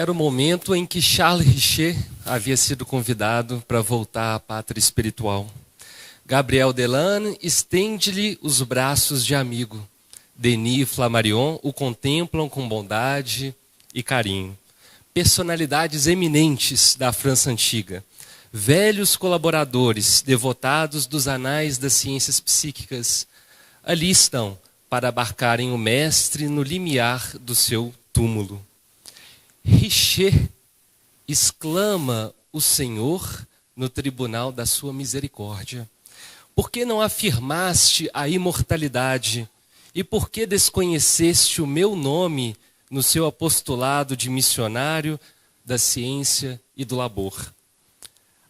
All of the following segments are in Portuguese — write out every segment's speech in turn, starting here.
Era o momento em que Charles Richer havia sido convidado para voltar à pátria espiritual. Gabriel Delanne estende-lhe os braços de amigo. Denis e Flammarion o contemplam com bondade e carinho. Personalidades eminentes da França antiga, velhos colaboradores devotados dos anais das ciências psíquicas, ali estão para abarcarem o mestre no limiar do seu túmulo. Richer exclama o Senhor no tribunal da sua misericórdia. Por que não afirmaste a imortalidade? E por que desconheceste o meu nome no seu apostolado de missionário da ciência e do labor?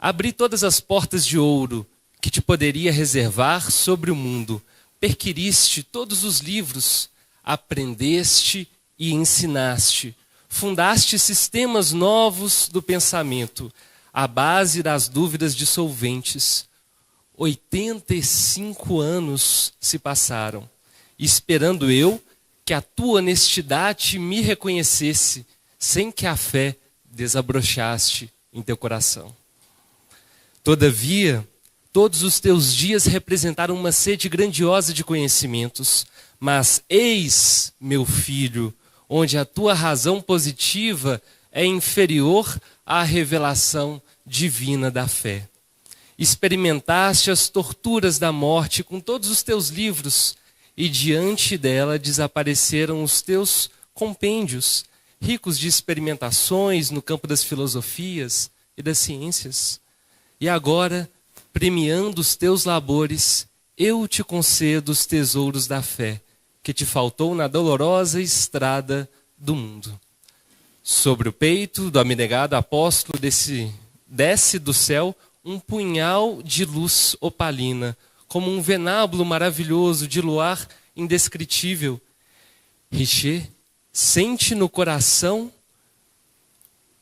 Abri todas as portas de ouro que te poderia reservar sobre o mundo. Perquiriste todos os livros, aprendeste e ensinaste. Fundaste sistemas novos do pensamento, à base das dúvidas dissolventes. 85 anos se passaram, esperando eu que a tua honestidade me reconhecesse, sem que a fé desabrochaste em teu coração. Todavia, todos os teus dias representaram uma sede grandiosa de conhecimentos, mas eis, meu filho, onde a tua razão positiva é inferior à revelação divina da fé. Experimentaste as torturas da morte com todos os teus livros, e diante dela desapareceram os teus compêndios, ricos de experimentações no campo das filosofias e das ciências. E agora, premiando os teus labores, eu te concedo os tesouros da fé, que te faltou na dolorosa estrada do mundo. Sobre o peito do abnegado apóstolo desce do céu um punhal de luz opalina, como um venábulo maravilhoso de luar indescritível. Richer sente no coração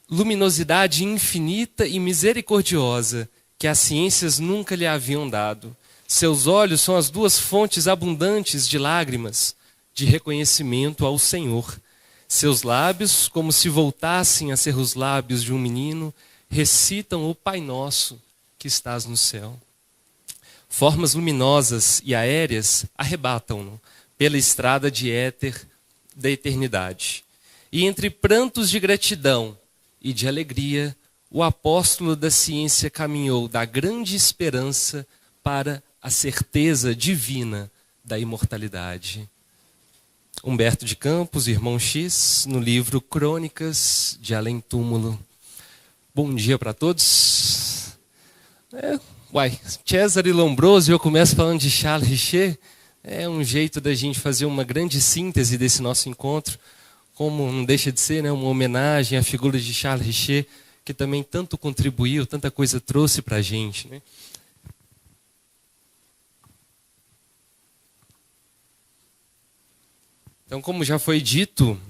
luminosidade infinita e misericordiosa que as ciências nunca lhe haviam dado. Seus olhos são as duas fontes abundantes de lágrimas, de reconhecimento ao Senhor. Seus lábios, como se voltassem a ser os lábios de um menino, recitam o Pai Nosso que estás no céu. Formas luminosas e aéreas arrebatam-no pela estrada de éter da eternidade. E entre prantos de gratidão e de alegria, o apóstolo da ciência caminhou da grande esperança para a certeza divina da imortalidade. Humberto de Campos, Irmão X, no livro Crônicas de Além Túmulo. Bom dia para todos. Cesare Lombroso, eu começo falando de Charles Richer. É um jeito da gente fazer uma grande síntese desse nosso encontro, como não deixa de ser, né, uma homenagem à figura de Charles Richer, que também tanto contribuiu, tanta coisa trouxe para a gente, né? Então, como já foi dito,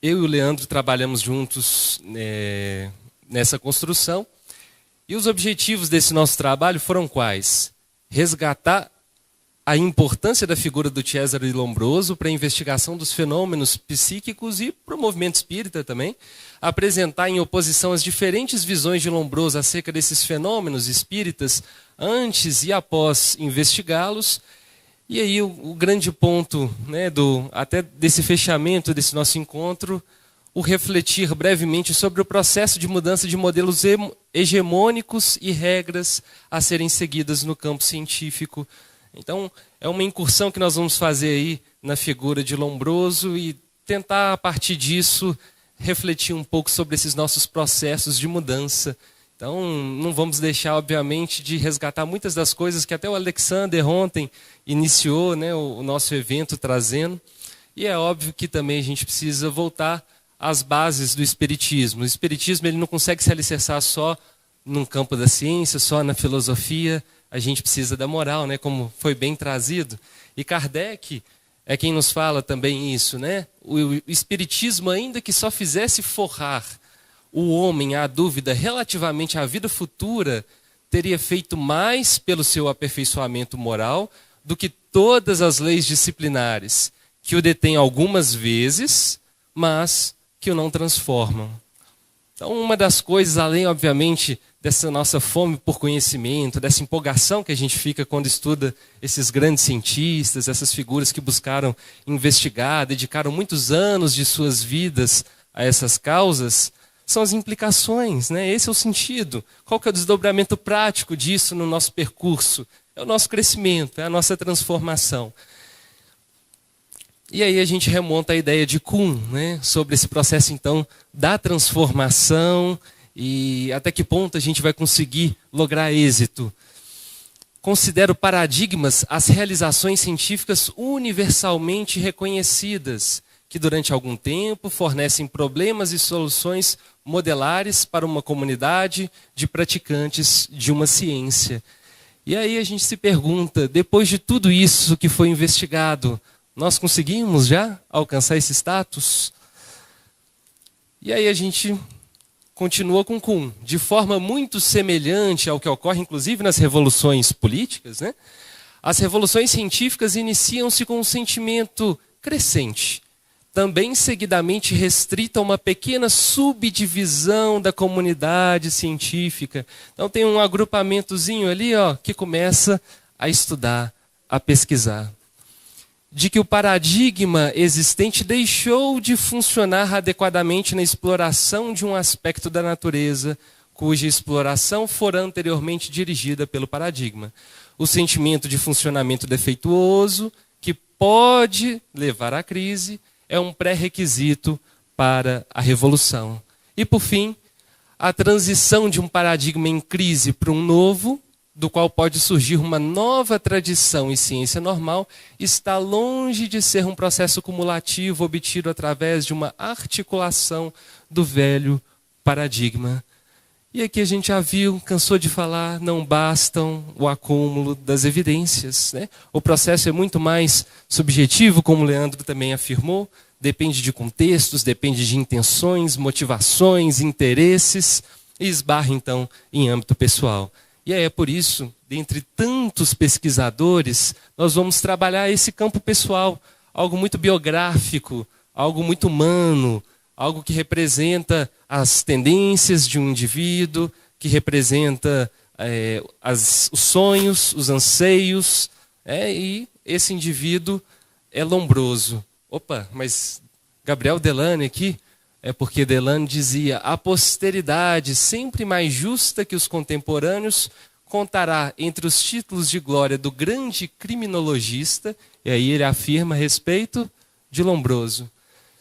eu e o Leandro trabalhamos juntos nessa construção. E os objetivos desse nosso trabalho foram quais? Resgatar a importância da figura do Cesare Lombroso para a investigação dos fenômenos psíquicos e para o movimento espírita também. Apresentar em oposição as diferentes visões de Lombroso acerca desses fenômenos espíritas antes e após investigá-los. E aí o grande ponto, né, até desse fechamento desse nosso encontro, o refletir brevemente sobre o processo de mudança de modelos hegemônicos e regras a serem seguidas no campo científico. Então, é uma incursão que nós vamos fazer aí na figura de Lombroso e tentar, a partir disso, refletir um pouco sobre esses nossos processos de mudança. Então, não vamos deixar, obviamente, de resgatar muitas das coisas que até o Alexander ontem iniciou, né, o nosso evento trazendo. E é óbvio que também a gente precisa voltar às bases do Espiritismo. O Espiritismo ele não consegue se alicerçar só num campo da ciência, só na filosofia. A gente precisa da moral, né, como foi bem trazido. E Kardec é quem nos fala também isso, né? O Espiritismo, ainda que só fizesse forrar o homem à dúvida relativamente à vida futura, teria feito mais pelo seu aperfeiçoamento moral do que todas as leis disciplinares, que o detêm algumas vezes, mas que o não transformam. Então, uma das coisas, além, obviamente, dessa nossa fome por conhecimento, dessa empolgação que a gente fica quando estuda esses grandes cientistas, essas figuras que buscaram investigar, dedicaram muitos anos de suas vidas a essas causas, são as implicações, né? Esse é o sentido. Qual que é o desdobramento prático disso no nosso percurso? É o nosso crescimento, é a nossa transformação. E aí a gente remonta a ideia de Kuhn, né? Sobre esse processo, então, da transformação e até que ponto a gente vai conseguir lograr êxito. Considero paradigmas as realizações científicas universalmente reconhecidas, que durante algum tempo fornecem problemas e soluções modelares para uma comunidade de praticantes de uma ciência. E aí a gente se pergunta, depois de tudo isso que foi investigado, nós conseguimos já alcançar esse status? E aí a gente continua com Kuhn. De forma muito semelhante ao que ocorre, inclusive, nas revoluções políticas, né? As revoluções científicas iniciam-se com um sentimento crescente, também seguidamente restrito a uma pequena subdivisão da comunidade científica. Então tem um agrupamentozinho ali, ó, que começa a estudar, a pesquisar. De que o paradigma existente deixou de funcionar adequadamente na exploração de um aspecto da natureza, cuja exploração fora anteriormente dirigida pelo paradigma. O sentimento de funcionamento defeituoso, que pode levar à crise, é um pré-requisito para a revolução. E, por fim, a transição de um paradigma em crise para um novo, do qual pode surgir uma nova tradição e ciência normal, está longe de ser um processo cumulativo obtido através de uma articulação do velho paradigma. E aqui a gente já viu, cansou de falar, não bastam o acúmulo das evidências, né? O processo é muito mais subjetivo, como o Leandro também afirmou, depende de contextos, depende de intenções, motivações, interesses, e esbarra então em âmbito pessoal. E aí é por isso, dentre tantos pesquisadores, nós vamos trabalhar esse campo pessoal, algo muito biográfico, algo muito humano, algo que representa as tendências de um indivíduo, que representa os sonhos, os anseios, e esse indivíduo é lombroso. Opa, mas Gabriel Delane aqui, é porque Delane dizia: a posteridade, sempre mais justa que os contemporâneos, contará entre os títulos de glória do grande criminologista, e aí ele afirma a respeito de Lombroso,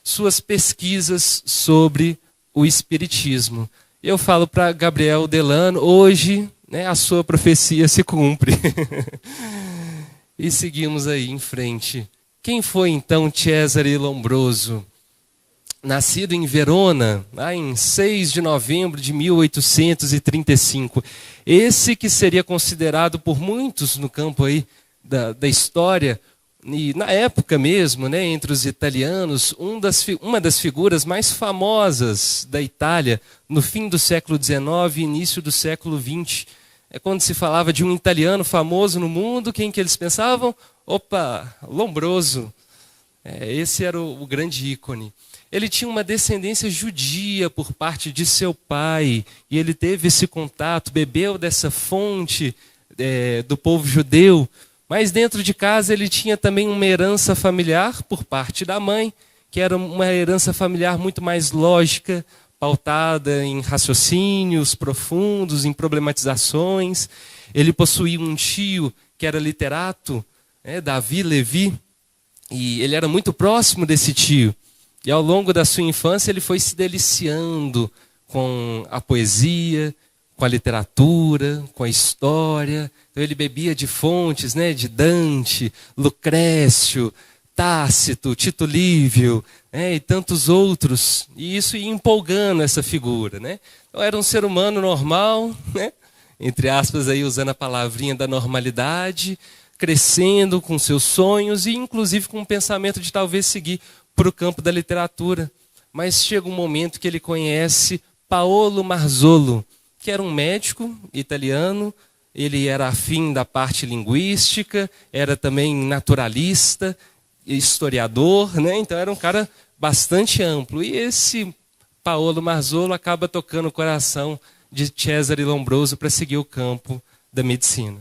suas pesquisas sobre o espiritismo. Eu falo para Gabriel Delane, hoje, né, a sua profecia se cumpre. E seguimos aí em frente. Quem foi então Cesare Lombroso? Nascido em Verona, lá em 6 de novembro de 1835. Esse que seria considerado por muitos no campo aí da história, e na época mesmo, né, entre os italianos, uma das figuras mais famosas da Itália, no fim do século XIX e início do século XX. É quando se falava de um italiano famoso no mundo, quem que eles pensavam? Opa, Lombroso. Esse era o grande ícone. Ele tinha uma descendência judia por parte de seu pai, e ele teve esse contato, bebeu dessa fonte do povo judeu, mas dentro de casa ele tinha também uma herança familiar por parte da mãe, que era uma herança familiar muito mais lógica, pautada em raciocínios profundos, em problematizações. Ele possuía um tio que era literato, Davi Levi, e ele era muito próximo desse tio. E ao longo da sua infância ele foi se deliciando com a poesia, com a literatura, com a história. Então ele bebia de fontes, né, de Dante, Lucrécio, Tácito, Tito Livio, e tantos outros. E isso ia empolgando essa figura, né? Então era um ser humano normal, né, entre aspas, aí, usando a palavrinha da normalidade, crescendo com seus sonhos e inclusive com o pensamento de talvez seguir para o campo da literatura. Mas chega um momento que ele conhece Paolo Marzollo, que era um médico italiano. Ele era afim da parte linguística, era também naturalista, historiador, né? Então era um cara bastante amplo. E esse Paolo Marzollo acaba tocando o coração de Cesare Lombroso para seguir o campo da medicina.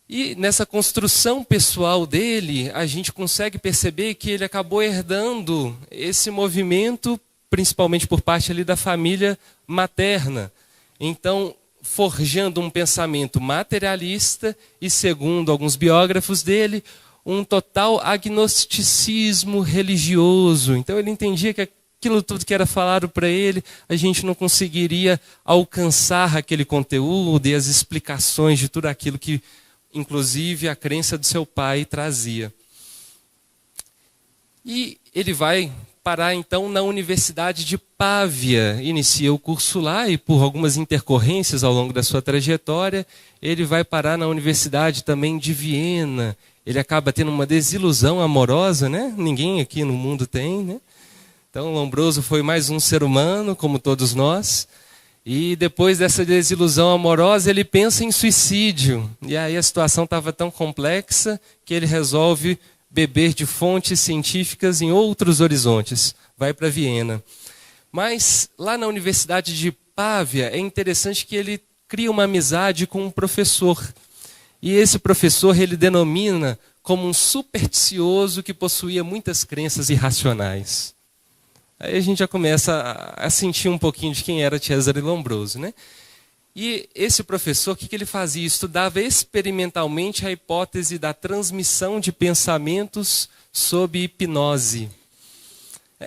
E nessa construção pessoal dele, a gente consegue perceber que ele acabou herdando esse movimento, principalmente por parte ali da família materna. Então, forjando um pensamento materialista e, segundo alguns biógrafos dele, um total agnosticismo religioso. Então ele entendia que aquilo tudo que era falado para ele, a gente não conseguiria alcançar aquele conteúdo e as explicações de tudo aquilo que, inclusive, a crença do seu pai trazia. E ele vai parar, então, na Universidade de Pávia. Inicia o curso lá e, por algumas intercorrências ao longo da sua trajetória, ele vai parar na Universidade também de Viena. Ele acaba tendo uma desilusão amorosa, né? Ninguém aqui no mundo tem, né? Então, Lombroso foi mais um ser humano, como todos nós. E depois dessa desilusão amorosa, ele pensa em suicídio. E aí a situação estava tão complexa que ele resolve beber de fontes científicas em outros horizontes. Vai para Viena. Mas lá na Universidade de Pávia, é interessante que ele cria uma amizade com um professor. E esse professor ele denomina como um supersticioso que possuía muitas crenças irracionais. Aí a gente já começa a sentir um pouquinho de quem era Cesare Lombroso, né? E esse professor, o que ele fazia? Estudava experimentalmente a hipótese da transmissão de pensamentos sob hipnose.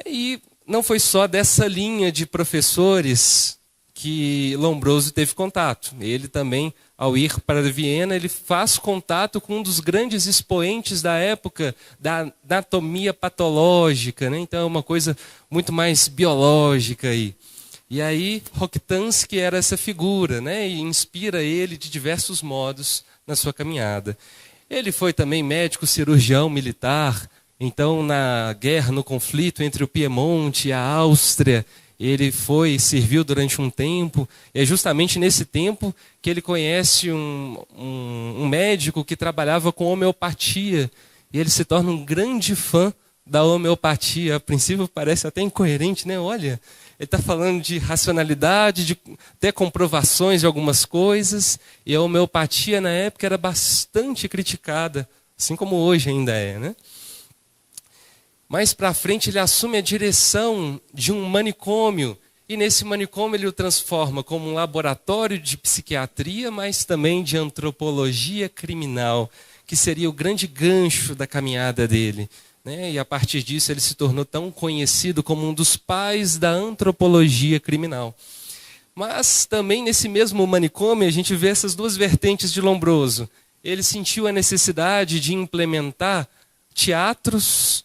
E não foi só dessa linha de professores que Lombroso teve contato. Ele também, ao ir para Viena, ele faz contato com um dos grandes expoentes da época da anatomia patológica, né? Então é uma coisa muito mais biológica aí. E aí Rokitansky era essa figura, né? E inspira ele de diversos modos na sua caminhada. Ele foi também médico cirurgião militar. Então, na guerra, no conflito entre o Piemonte e a Áustria, ele serviu durante um tempo. É justamente nesse tempo que ele conhece um médico que trabalhava com homeopatia. E ele se torna um grande fã da homeopatia. A princípio parece até incoerente, né? Olha, ele está falando de racionalidade, de até comprovações de algumas coisas. E a homeopatia na época era bastante criticada, assim como hoje ainda é, né? Mais para frente ele assume a direção de um manicômio. E nesse manicômio ele o transforma como um laboratório de psiquiatria, mas também de antropologia criminal, que seria o grande gancho da caminhada dele, né? E a partir disso ele se tornou tão conhecido como um dos pais da antropologia criminal. Mas também nesse mesmo manicômio a gente vê essas duas vertentes de Lombroso. Ele sentiu a necessidade de implementar teatros,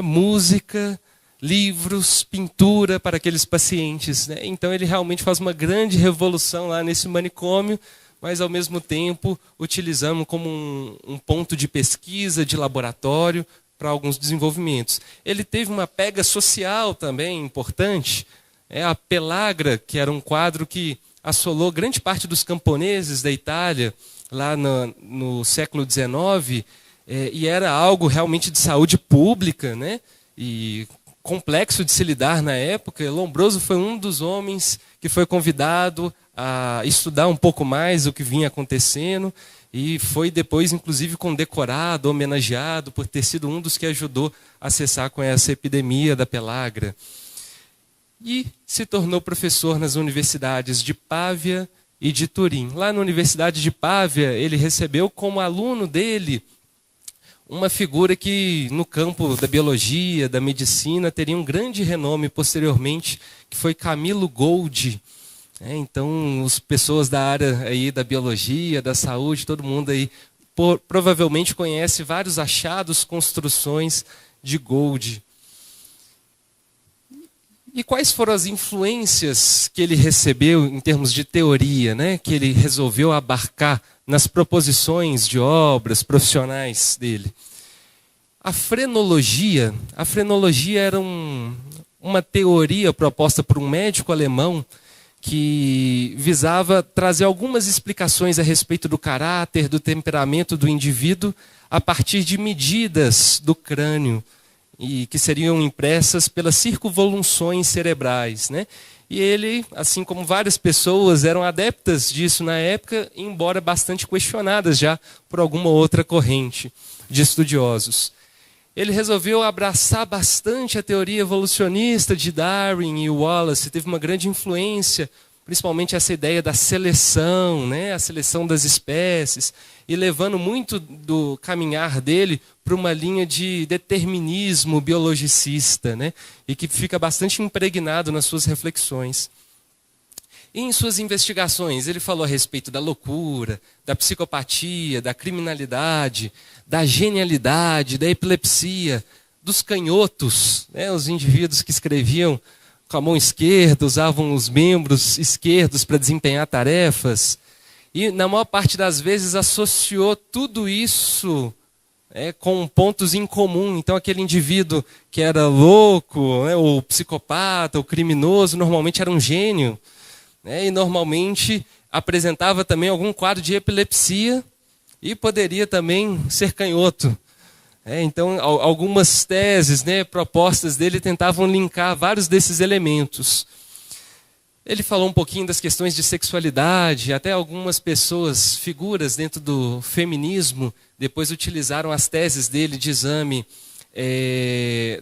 música, livros, pintura para aqueles pacientes, né? Então ele realmente faz uma grande revolução lá nesse manicômio, mas ao mesmo tempo utilizamos como um ponto de pesquisa, de laboratório para alguns desenvolvimentos. Ele teve uma pega social também importante, a Pelagra, que era um quadro que assolou grande parte dos camponeses da Itália lá no século XIX, e era algo realmente de saúde pública, né? E complexo de se lidar na época. Lombroso foi um dos homens que foi convidado a estudar um pouco mais o que vinha acontecendo e foi depois, inclusive, condecorado, homenageado por ter sido um dos que ajudou a cessar com essa epidemia da Pelagra. E se tornou professor nas universidades de Pávia e de Turim. Lá na Universidade de Pávia, ele recebeu como aluno dele uma figura que no campo da biologia, da medicina, teria um grande renome posteriormente, que foi Camilo Golgi. Então, as pessoas da área aí da biologia, da saúde, todo mundo aí provavelmente conhece vários achados, construções de Golgi. E quais foram as influências que ele recebeu em termos de teoria, né? Que ele resolveu abarcar nas proposições de obras profissionais dele? A frenologia era uma teoria proposta por um médico alemão que visava trazer algumas explicações a respeito do caráter, do temperamento do indivíduo a partir de medidas do crânio. e que seriam impressas pelas circunvoluções cerebrais, né? E ele, assim como várias pessoas, eram adeptas disso na época, embora bastante questionadas já por alguma outra corrente de estudiosos. Ele resolveu abraçar bastante a teoria evolucionista de Darwin e Wallace, teve uma grande influência, principalmente essa ideia da seleção, né? A seleção das espécies, e levando muito do caminhar dele para uma linha de determinismo biologicista, né? E que fica bastante impregnado nas suas reflexões. E em suas investigações, ele falou a respeito da loucura, da psicopatia, da criminalidade, da genialidade, da epilepsia, dos canhotos, né? Os indivíduos que escreviam com a mão esquerda, usavam os membros esquerdos para desempenhar tarefas. E, na maior parte das vezes, associou tudo isso com pontos em comum. Então, aquele indivíduo que era louco, né, ou psicopata, ou criminoso, normalmente era um gênio. E, normalmente, apresentava também algum quadro de epilepsia e poderia também ser canhoto. Então, algumas teses, né, propostas dele tentavam linkar vários desses elementos. Ele falou um pouquinho das questões de sexualidade, até algumas pessoas, figuras dentro do feminismo, depois utilizaram as teses dele de exame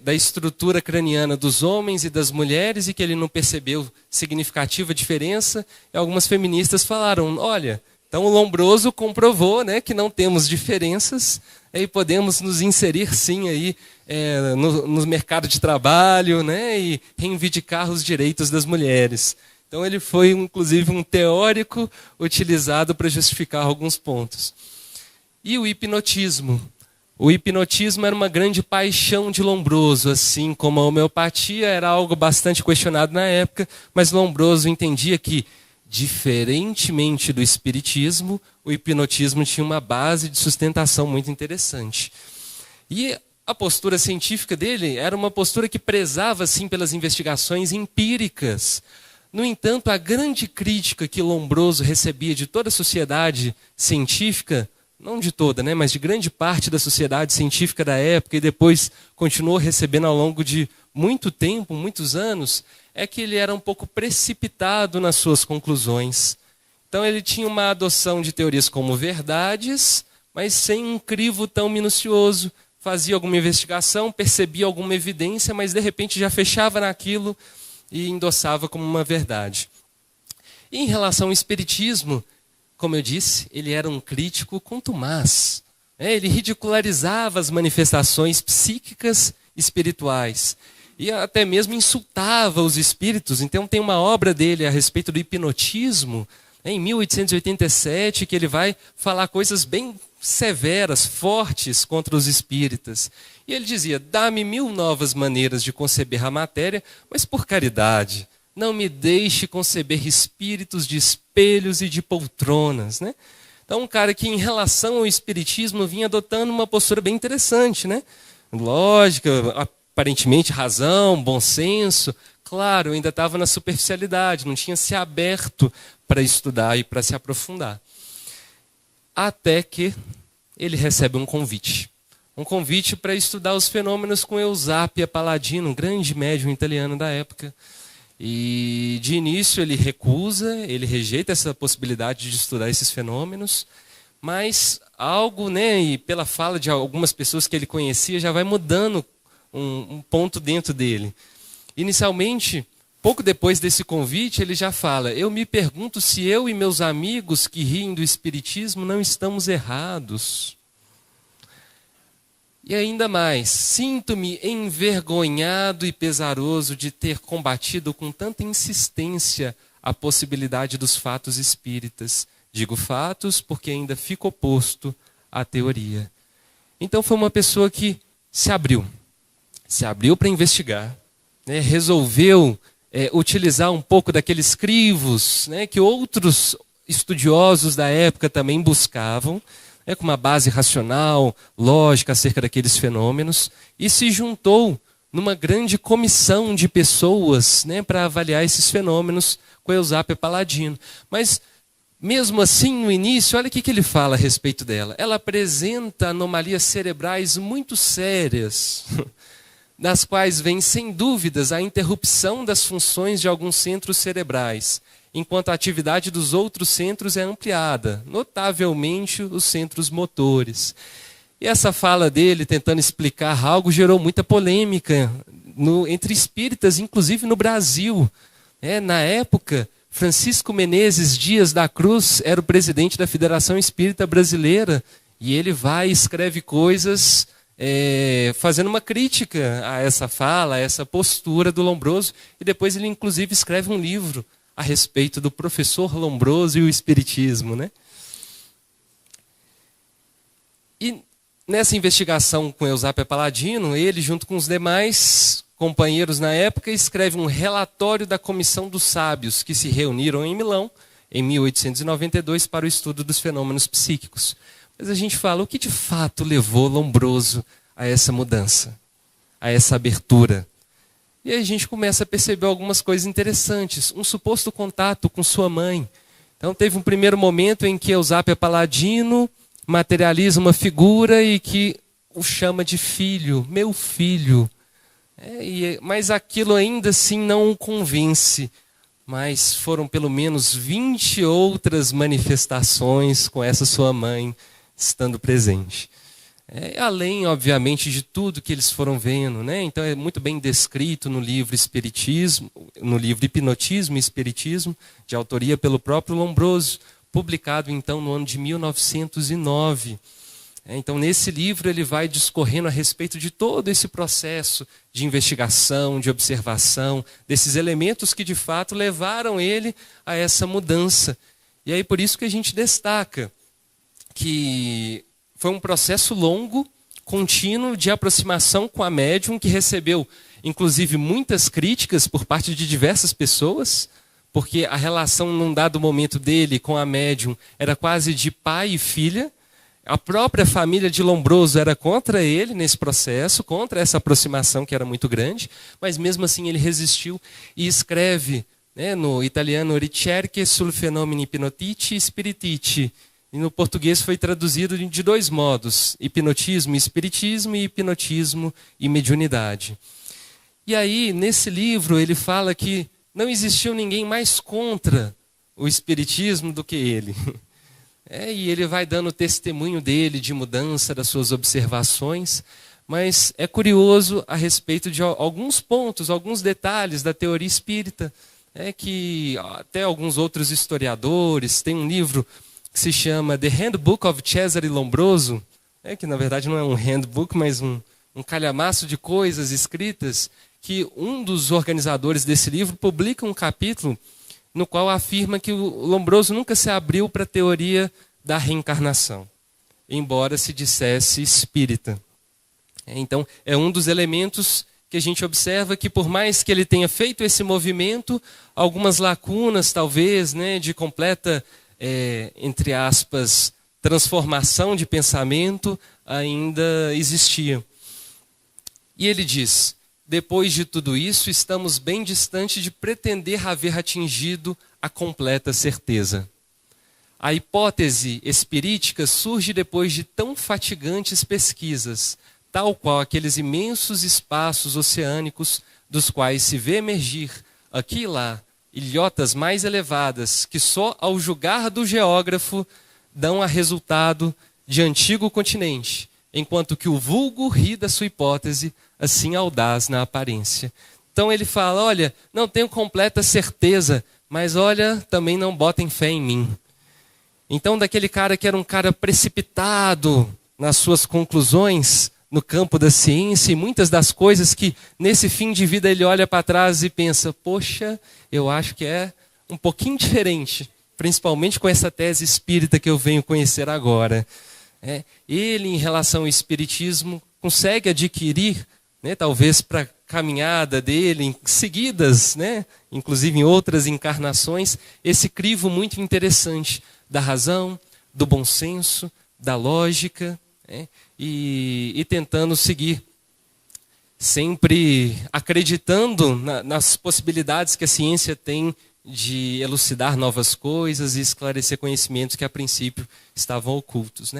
da estrutura craniana dos homens e das mulheres, e que ele não percebeu significativa diferença. E algumas feministas falaram, olha, então o Lombroso comprovou, né, que não temos diferenças, e podemos nos inserir sim aí, no mercado de trabalho, né, e reivindicar os direitos das mulheres. Então ele foi, inclusive, um teórico utilizado para justificar alguns pontos. E o hipnotismo. O hipnotismo era uma grande paixão de Lombroso, assim como a homeopatia era algo bastante questionado na época, mas Lombroso entendia que, diferentemente do espiritismo, o hipnotismo tinha uma base de sustentação muito interessante. E a postura científica dele era uma postura que prezava, assim, pelas investigações empíricas. No entanto, a grande crítica que Lombroso recebia de toda a sociedade científica, não de toda, né, mas de grande parte da sociedade científica da época, e depois continuou recebendo ao longo de muito tempo, muitos anos, é que ele era um pouco precipitado nas suas conclusões. Então ele tinha uma adoção de teorias como verdades, mas sem um crivo tão minucioso. Fazia alguma investigação, percebia alguma evidência, mas de repente já fechava naquilo e endossava como uma verdade. E em relação ao espiritismo, como eu disse, ele era um crítico contumaz. Ele ridicularizava as manifestações psíquicas espirituais. E até mesmo insultava os espíritos. Então tem uma obra dele a respeito do hipnotismo, em 1887, que ele vai falar coisas bem severas, fortes contra os espíritas. E ele dizia, dá-me 1000 novas maneiras de conceber a matéria, mas por caridade, não me deixe conceber espíritos de espelhos e de poltronas. Né? Então um cara que em relação ao espiritismo vinha adotando uma postura bem interessante, né? Lógica, aparentemente razão, bom senso. Claro, ainda estava na superficialidade, não tinha se aberto para estudar e para se aprofundar. Até que ele recebe um convite. Um convite para estudar os fenômenos com Eusapia Palladino, um grande médium italiano da época. E de início ele recusa, ele rejeita essa possibilidade de estudar esses fenômenos, mas algo, né, e pela fala de algumas pessoas que ele conhecia, já vai mudando um ponto dentro dele. Inicialmente, pouco depois desse convite, ele já fala, eu me pergunto se eu e meus amigos que riem do espiritismo não estamos errados. E ainda mais, sinto-me envergonhado e pesaroso de ter combatido com tanta insistência a possibilidade dos fatos espíritas. Digo fatos porque ainda fico oposto à teoria. Então foi uma pessoa que se abriu para investigar, né, resolveu utilizar um pouco daqueles crivos, né, que outros estudiosos da época também buscavam, com uma base racional, lógica acerca daqueles fenômenos, e se juntou numa grande comissão de pessoas, né, para avaliar esses fenômenos com Eusapia Palladino. Mas, mesmo assim, no início, olha o que ele fala a respeito dela. Ela apresenta anomalias cerebrais muito sérias. das quais vem, sem dúvidas, a interrupção das funções de alguns centros cerebrais, enquanto a atividade dos outros centros é ampliada, notavelmente os centros motores. E essa fala dele, tentando explicar algo, gerou muita polêmica entre espíritas, inclusive no Brasil. Na época, Francisco Menezes Dias da Cruz era o presidente da Federação Espírita Brasileira, e ele vai e escreve coisas fazendo uma crítica a essa fala, a essa postura do Lombroso, e depois ele inclusive escreve um livro a respeito do professor Lombroso e o Espiritismo, né? E nessa investigação com Eusápia Paladino, ele, junto com os demais companheiros na época, escreve um relatório da Comissão dos Sábios, que se reuniram em Milão, em 1892, para o estudo dos fenômenos psíquicos. Mas a gente fala, o que de fato levou Lombroso a essa mudança, a essa abertura? E aí a gente começa a perceber algumas coisas interessantes. Um suposto contato com sua mãe. Então teve um primeiro momento em que Eusápia Paladino materializa uma figura e que o chama de filho, meu filho. Mas aquilo ainda assim não o convence. Mas foram pelo menos 20 outras manifestações com essa sua mãe estando presente. Além, obviamente, de tudo que eles foram vendo, né? Então é muito bem descrito no livro Espiritismo, no livro Hipnotismo e Espiritismo, de autoria pelo próprio Lombroso, publicado então no ano de 1909. Então nesse livro ele vai discorrendo a respeito de todo esse processo de investigação, de observação, desses elementos que de fato levaram ele a essa mudança. E aí por isso que a gente destaca que foi um processo longo, contínuo, de aproximação com a médium, que recebeu, inclusive, muitas críticas por parte de diversas pessoas, porque a relação, num dado momento dele com a médium, era quase de pai e filha. A própria família de Lombroso era contra ele nesse processo, contra essa aproximação que era muito grande, mas mesmo assim ele resistiu e escreve, no italiano, Ricerche sul fenomeni ipnotiti e spirititi. E no português foi traduzido de dois modos, hipnotismo e espiritismo, e hipnotismo e mediunidade. E aí, nesse livro, ele fala que não existiu ninguém mais contra o espiritismo do que ele. E ele vai dando testemunho dele, de mudança, das suas observações, mas é curioso a respeito de alguns pontos, alguns detalhes da teoria espírita, que até alguns outros historiadores, tem um livro que se chama The Handbook of Cesare Lombroso, que na verdade não é um handbook, mas um calhamaço de coisas escritas, que um dos organizadores desse livro publica um capítulo no qual afirma que o Lombroso nunca se abriu para a teoria da reencarnação, embora se dissesse espírita. Então, é um dos elementos que a gente observa que, por mais que ele tenha feito esse movimento, algumas lacunas, talvez, de completa, entre aspas, transformação de pensamento ainda existia. E ele diz, depois de tudo isso, estamos bem distante de pretender haver atingido a completa certeza. A hipótese espirítica surge depois de tão fatigantes pesquisas, tal qual aqueles imensos espaços oceânicos dos quais se vê emergir, aqui e lá, ilhotas mais elevadas que só ao julgar do geógrafo dão a resultado de antigo continente, enquanto que o vulgo ri da sua hipótese, assim audaz na aparência. Então ele fala, olha, não tenho completa certeza, mas olha, também não botem fé em mim. Então daquele cara que era um cara precipitado nas suas conclusões no campo da ciência, e muitas das coisas que nesse fim de vida ele olha para trás e pensa, poxa, eu acho que é um pouquinho diferente, principalmente com essa tese espírita que eu venho conhecer agora. Ele, em relação ao espiritismo, consegue adquirir, talvez para a caminhada dele, em seguidas, inclusive em outras encarnações, esse crivo muito interessante da razão, do bom senso, da lógica, e tentando seguir, sempre acreditando nas possibilidades que a ciência tem de elucidar novas coisas e esclarecer conhecimentos que a princípio estavam ocultos.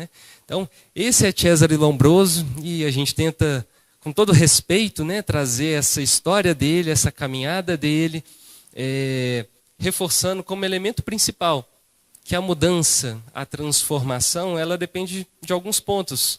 Então, esse é Cesare Lombroso, e a gente tenta com todo respeito, né, trazer essa história dele, essa caminhada dele, reforçando como elemento principal que a mudança, a transformação, ela depende de alguns pontos,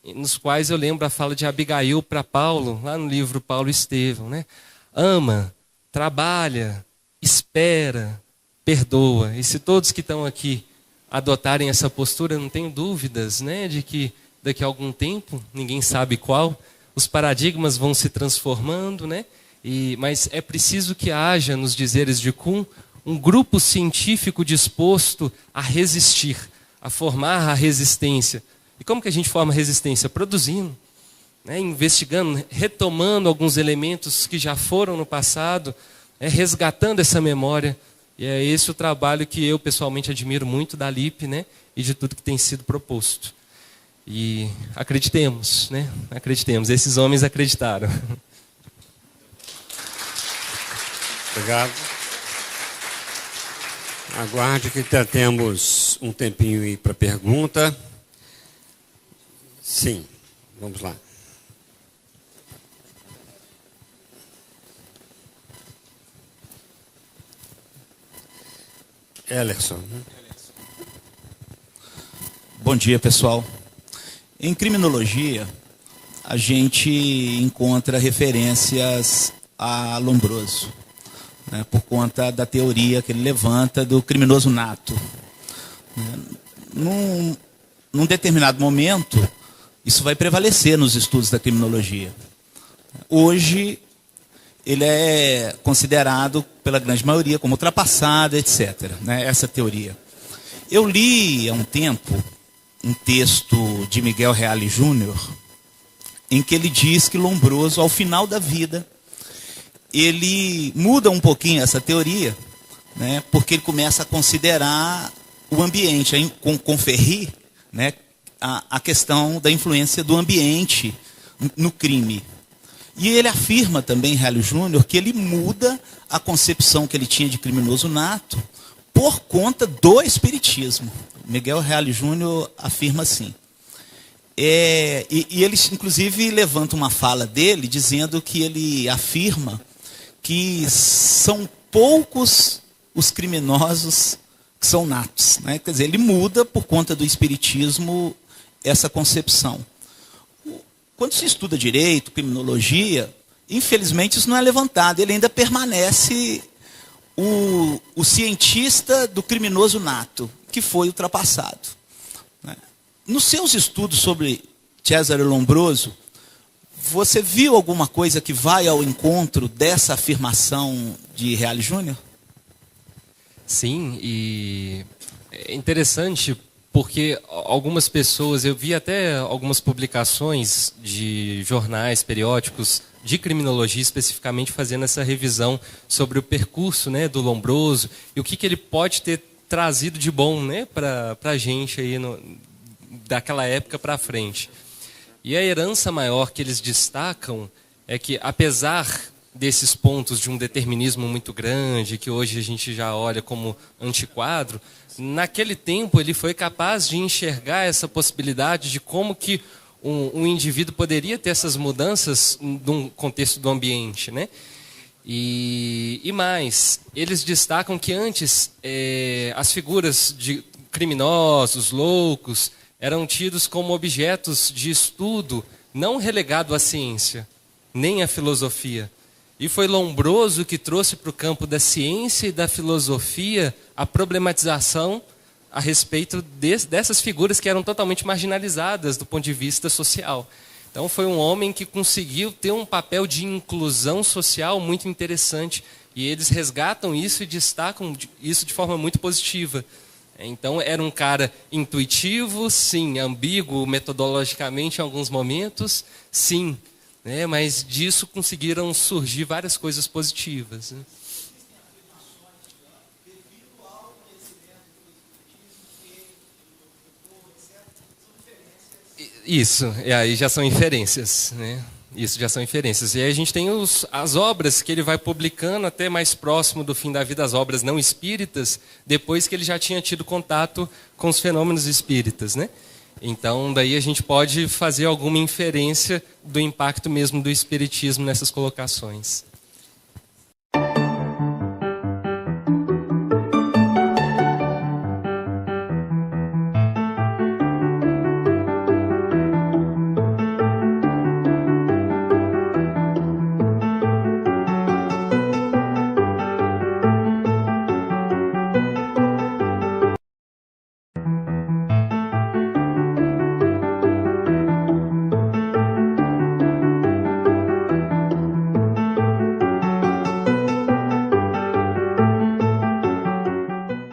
nos quais eu lembro a fala de Abigail para Paulo, lá no livro Paulo e Estevão, né? Ama, trabalha, espera, perdoa. E se todos que estão aqui adotarem essa postura, não tenho dúvidas, né, de que daqui a algum tempo, ninguém sabe qual, os paradigmas vão se transformando, né? Mas é preciso que haja, nos dizeres de Kuhn, um grupo científico disposto a resistir, a formar a resistência. E como que a gente forma a resistência? Produzindo, né? Investigando, retomando alguns elementos que já foram no passado, resgatando essa memória. E é esse o trabalho que eu pessoalmente admiro muito da LIP, né? E de tudo que tem sido proposto. E acreditemos, né? Acreditemos, esses homens acreditaram. Obrigado. Aguarde que já temos um tempinho aí para pergunta. Sim, vamos lá. Ellerson. Bom dia, pessoal. Em criminologia, a gente encontra referências a Lombroso, né, por conta da teoria que ele levanta do criminoso nato. Num determinado momento, isso vai prevalecer nos estudos da criminologia. Hoje, ele é considerado pela grande maioria como ultrapassado, etc., né, essa teoria. Eu li há um tempo um texto de Miguel Reale Júnior, em que ele diz que Lombroso, ao final da vida, ele muda um pouquinho essa teoria, né, porque ele começa a considerar o ambiente, com Ferri, né, a questão da influência do ambiente no crime. E ele afirma também, Reale Júnior, que ele muda a concepção que ele tinha de criminoso nato por conta do espiritismo. Miguel Reale Júnior afirma assim. E ele, inclusive, levanta uma fala dele, dizendo que ele afirma que são poucos os criminosos que são natos, né? Quer dizer, ele muda, por conta do espiritismo, essa concepção. Quando se estuda direito, criminologia, infelizmente isso não é levantado, ele ainda permanece o cientista do criminoso nato, que foi ultrapassado. Nos seus estudos sobre Cesare Lombroso, você viu alguma coisa que vai ao encontro dessa afirmação de Reale Júnior? Sim, e é interessante porque algumas pessoas, eu vi até algumas publicações de jornais, periódicos, de criminologia especificamente, fazendo essa revisão sobre o percurso, né, do Lombroso e o que ele pode ter trazido de bom, né, para a gente aí daquela época para frente. E a herança maior que eles destacam é que, apesar desses pontos de um determinismo muito grande, que hoje a gente já olha como antiquado, naquele tempo ele foi capaz de enxergar essa possibilidade de como que um indivíduo poderia ter essas mudanças num contexto do ambiente, né? E mais, eles destacam que antes as figuras de criminosos, loucos, eram tidos como objetos de estudo não relegado à ciência, nem à filosofia. E foi Lombroso que trouxe para o campo da ciência e da filosofia a problematização a respeito dessas figuras que eram totalmente marginalizadas do ponto de vista social. Então foi um homem que conseguiu ter um papel de inclusão social muito interessante. E eles resgatam isso e destacam isso de forma muito positiva. Então era um cara intuitivo, sim, ambíguo metodologicamente em alguns momentos, sim, né? Mas disso conseguiram surgir várias coisas positivas, né? Isso, e aí já são inferências, né? Isso já são inferências. E aí a gente tem as obras que ele vai publicando até mais próximo do fim da vida, as obras não espíritas, depois que ele já tinha tido contato com os fenômenos espíritas, né? Então, daí a gente pode fazer alguma inferência do impacto mesmo do espiritismo nessas colocações.